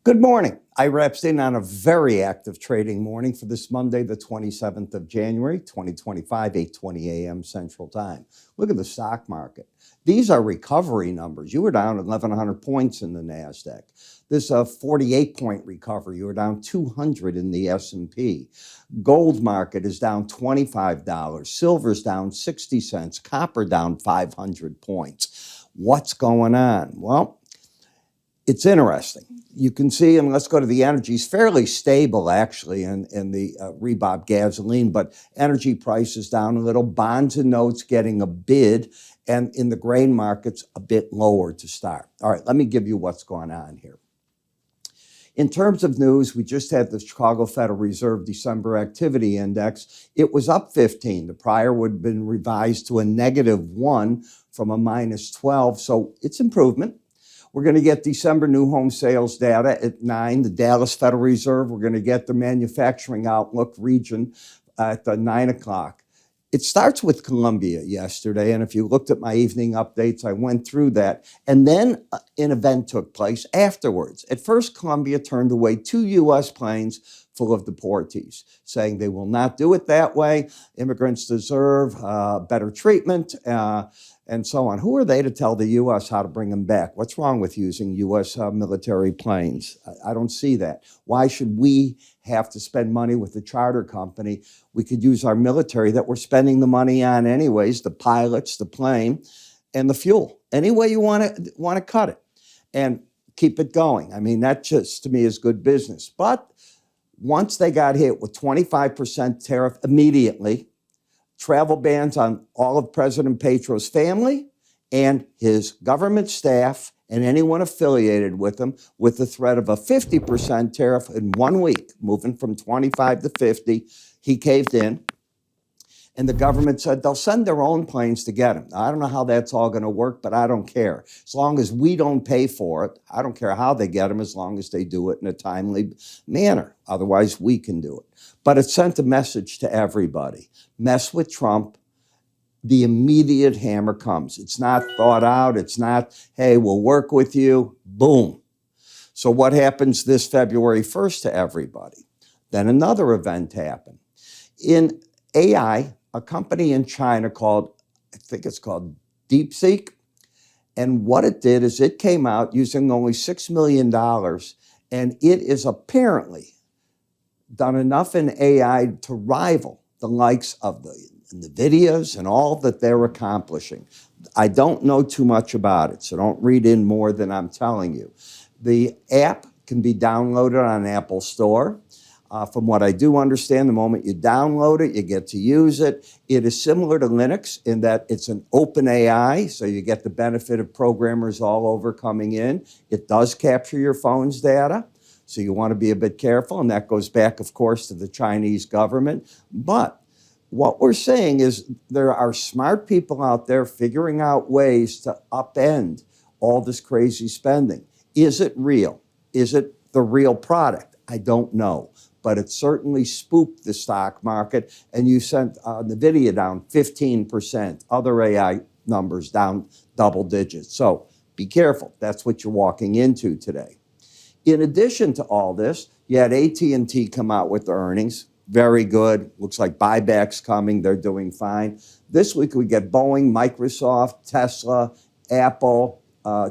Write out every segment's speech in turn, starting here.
Good morning. Epstein on a very active trading morning for this Monday, the 27th of January, 2025, 8:20 a.m. Central Time. Look at the stock market. These are recovery numbers. You were down 1,100 points in the NASDAQ. This 48-point recovery. You were down 200 in the S&P. Gold market is down $25. Silver's down 60 cents. Copper down 500 points. What's going on? Well, it's interesting. You can see, and let's go to the energies, fairly stable actually in the Rebob gasoline, but energy prices down a little, bonds and notes getting a bid, and in the grain markets, a bit lower to start. All right, let me give you what's going on here. In terms of news, we just had the Chicago Federal Reserve December Activity Index. It was up 15. The prior would have been revised to a -1 from a -12, so it's improvement. We're going to get December new home sales data at 9. The Dallas Federal Reserve, we're going to get the manufacturing outlook region at 9 o'clock. It starts with Colombia yesterday, and if you looked at my evening updates, I went through that. And then an event took place afterwards. At first, Colombia turned away 2 U.S. planes full of deportees, saying they will not do it that way. Immigrants deserve better treatment. And so on. Who are they to tell the U.S. how to bring them back? What's wrong with using U.S. Military planes? I don't see that. Why should we have to spend money with the charter company? We could use our military that we're spending the money on anyways, the pilots, the plane, and the fuel. Any way you want to cut it and keep it going. I mean, that just, to me, is good business. But once they got hit with 25% tariff immediately, travel bans on all of President Petro's family and his government staff and anyone affiliated with him, with the threat of a 50% tariff in 1 week, moving from 25 to 50. He caved in, and the government said they'll send their own planes to get him. Now, I don't know how that's all going to work, but I don't care. As long as we don't pay for it, I don't care how they get him, as long as they do it in a timely manner. Otherwise, we can do it. But it sent a message to everybody. Mess with Trump, the immediate hammer comes. It's not thought out. It's not, hey, we'll work with you. Boom. So what happens this February 1st to everybody? Then another event happened. In AI, a company in China called, I think it's called DeepSeek. And what it did is it came out using only $6 million, and it is apparently done enough in AI to rival the likes of the NVIDIAs and all that they're accomplishing. I don't know too much about it, so don't read in more than I'm telling you. The app can be downloaded on Apple Store. From what I do understand, the moment you download it, you get to use it. It is similar to Linux in that it's an open AI, so you get the benefit of programmers all over coming in. It does capture your phone's data, so you want to be a bit careful, and that goes back, of course, to the Chinese government. But what we're saying is there are smart people out there figuring out ways to upend all this crazy spending. Is it real? Is it the real product? I don't know. But it certainly spooked the stock market, and you sent NVIDIA down 15%, other AI numbers down double digits. So be careful. That's what you're walking into today. In addition to all this, you had AT&T come out with earnings. Very good. Looks like buybacks coming. They're doing fine. This week we get Boeing, Microsoft, Tesla, Apple,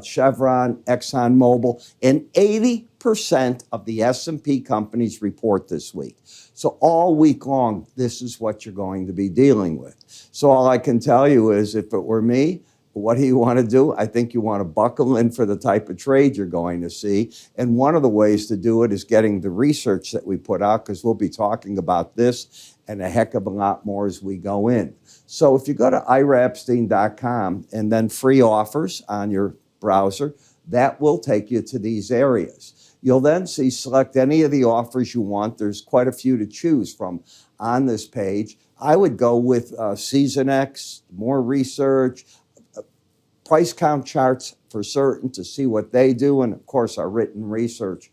Chevron, ExxonMobil, and 80% of the S&P companies report this week. So all week long, this is what you're going to be dealing with. So all I can tell you is, if it were me, what do you want to do? I think you want to buckle in for the type of trade you're going to see. And one of the ways to do it is getting the research that we put out, because we'll be talking about this and a heck of a lot more as we go in. So if you go to iraepstein.com and then free offers on your browser, that will take you to these areas. You'll then see select any of the offers you want. There's quite a few to choose from on this page. I would go with Season X, more research, price count charts for certain to see what they do, and of course our written research.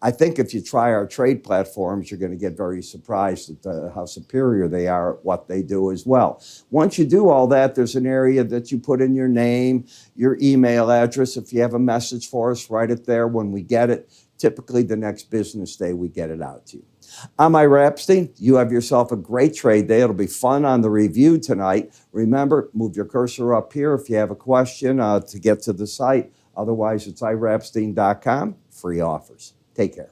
I think if you try our trade platforms, you're going to get very surprised at how superior they are at what they do as well. Once you do all that, there's an area that you put in your name, your email address. If you have a message for us, write it there. When we get it, Typically, the next business day, we get it out to you. I'm Ira Epstein. You have yourself a great trade day. It'll be fun on the review tonight. Remember, move your cursor up here if you have a question to get to the site. Otherwise, it's iraepstein.com. Free offers. Take care.